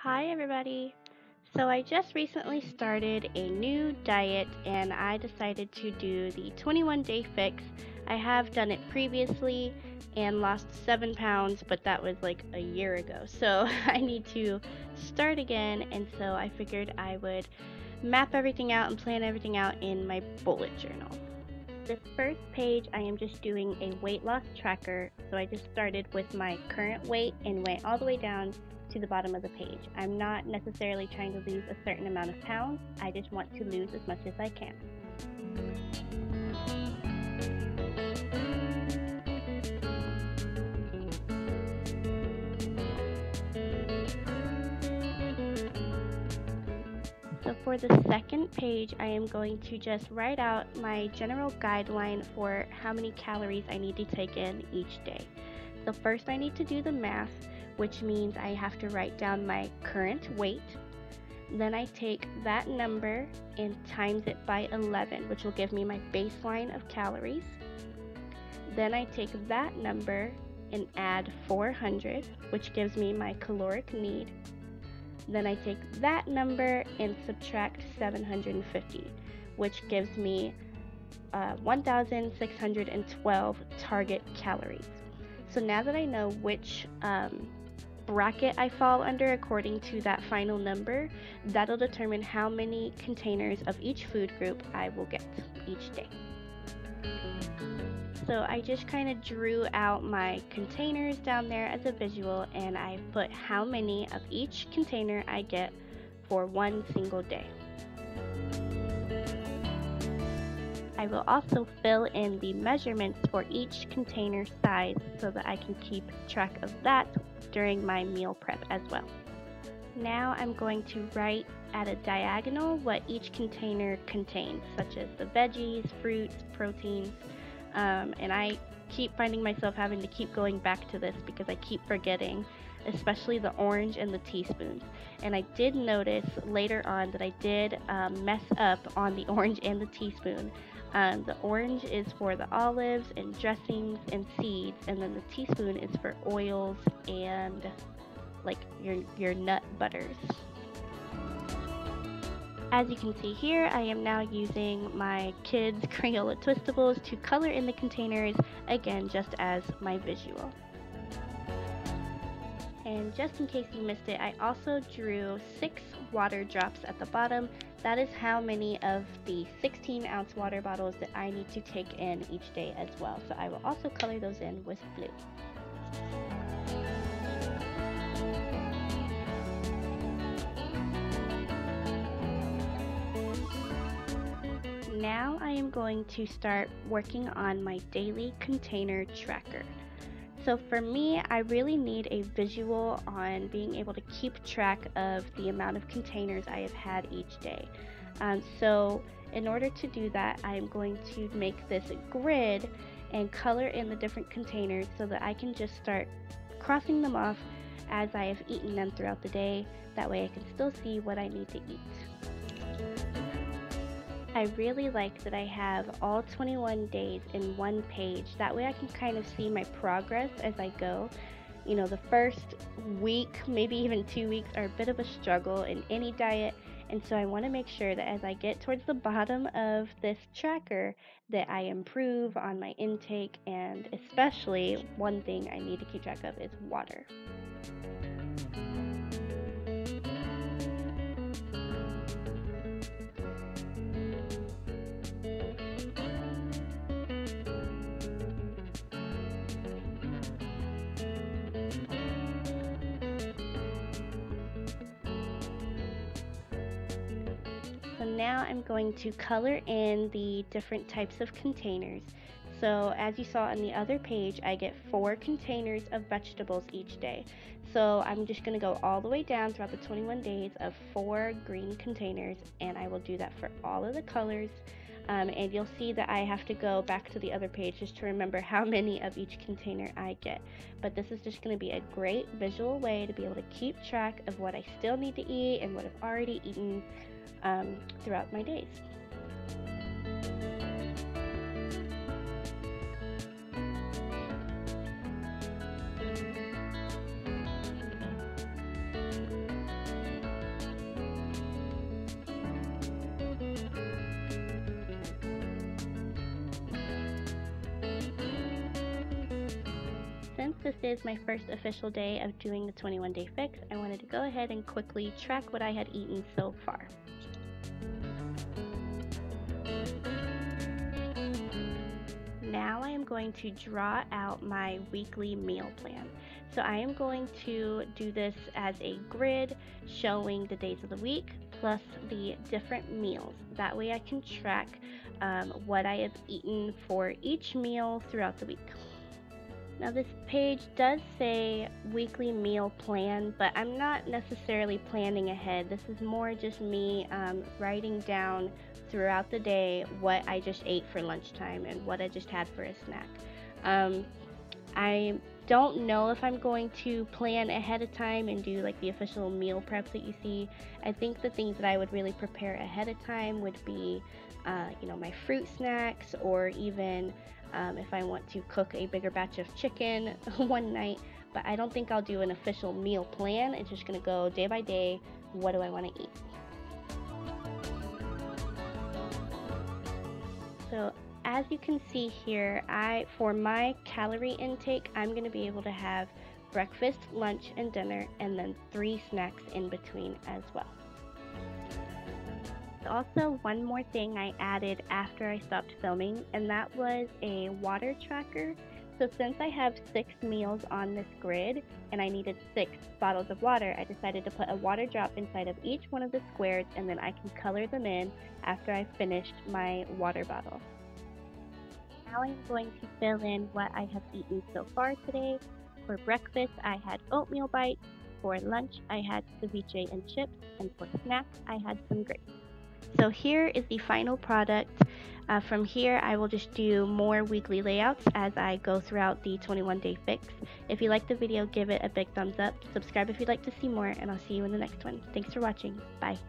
Hi, everybody. So, I just recently started a new diet and I decided to do the 21-day fix. I have done it previously and lost 7 pounds, but that was like a year ago. So, I need to start again. And so, I figured I would map everything out and plan everything out in my bullet journal. This first page, I am just doing a weight loss tracker. So I just started with my current weight and went all the way down to the bottom of the page. I'm not necessarily trying to lose a certain amount of pounds. I just want to lose as much as I can. So for the second page, I am going to just write out my general guideline for how many calories I need to take in each day. So first I need to do the math, which means I have to write down my current weight. Then I take that number and times it by 11, which will give me my baseline of calories. Then I take that number and add 400, which gives me my caloric need. Then I take that number and subtract 750, which gives me 1,612 target calories. So now that I know which bracket I fall under according to that final number, that'll determine how many containers of each food group I will get each day. So I just kind of drew out my containers down there as a visual, and I put how many of each container I get for one single day. I will also fill in the measurements for each container size so that I can keep track of that during my meal prep as well. Now I'm going to write at a diagonal what each container contains, such as the veggies, fruits, proteins, and I keep finding myself having to keep going back to this because I keep forgetting, especially the orange and the teaspoons. And I did notice later on that I did mess up on the orange and the teaspoon. The orange is for the olives and dressings and seeds, and then the teaspoon is for oils and like your nut butters. As you can see here, I am now using my kids' Crayola Twistables to color in the containers, again, just as my visual. And just in case you missed it, I also drew 6 water drops at the bottom. That is how many of the 16-ounce water bottles that I need to take in each day as well. So I will also color those in with blue. Now I am going to start working on my daily container tracker. So for me, I really need a visual on being able to keep track of the amount of containers I have had each day. So in order to do that, I am going to make this grid and color in the different containers so that I can just start crossing them off as I have eaten them throughout the day. That way I can still see what I need to eat. I really like that I have all 21 days in one page. That way I can kind of see my progress as I go. You know, the first week, maybe even 2 weeks, are a bit of a struggle in any diet. And so I want to make sure that as I get towards the bottom of this tracker, that I improve on my intake. And especially one thing I need to keep track of is water. So now I'm going to color in the different types of containers. So as you saw on the other page, I get 4 containers of vegetables each day. So I'm just going to go all the way down throughout the 21 days of 4 green containers, and I will do that for all of the colors. And you'll see that I have to go back to the other page just to remember how many of each container I get. But this is just going to be a great visual way to be able to keep track of what I still need to eat and what I've already eaten throughout my days. this is my first official day of doing the 21-day fix, I wanted to go ahead and quickly track what I had eaten so far. Now I am going to draw out my weekly meal plan. So I am going to do this as a grid showing the days of the week plus the different meals. That way I can track what I have eaten for each meal throughout the week. Now this page does say weekly meal plan, but I'm not necessarily planning ahead. This is more just me writing down throughout the day what I just ate for lunchtime and what I just had for a snack. I don't know if I'm going to plan ahead of time and do like the official meal prep that you see. I think the things that I would really prepare ahead of time would be my fruit snacks, or even if I want to cook a bigger batch of chicken one night. But I don't think I'll do an official meal plan. It's just going to go day by day. What do I want to eat? So as you can see here, for my calorie intake, I'm going to be able to have breakfast, lunch, and dinner, and then 3 snacks in between as well. Also, one more thing I added after I stopped filming, and that was a water tracker. So since I have 6 meals on this grid and I needed 6 bottles of water, I decided to put a water drop inside of each one of the squares, and then I can color them in after I finished my water bottle. Now I'm going to fill in what I have eaten so far today. For breakfast, I had oatmeal bites. For lunch, I had ceviche and chips. And for snacks, I had some grapes. So here is the final product. From here, I will just do more weekly layouts as I go throughout the 21-day fix. If you liked the video, give it a big thumbs up. Subscribe if you'd like to see more, and I'll see you in the next one. Thanks for watching. Bye.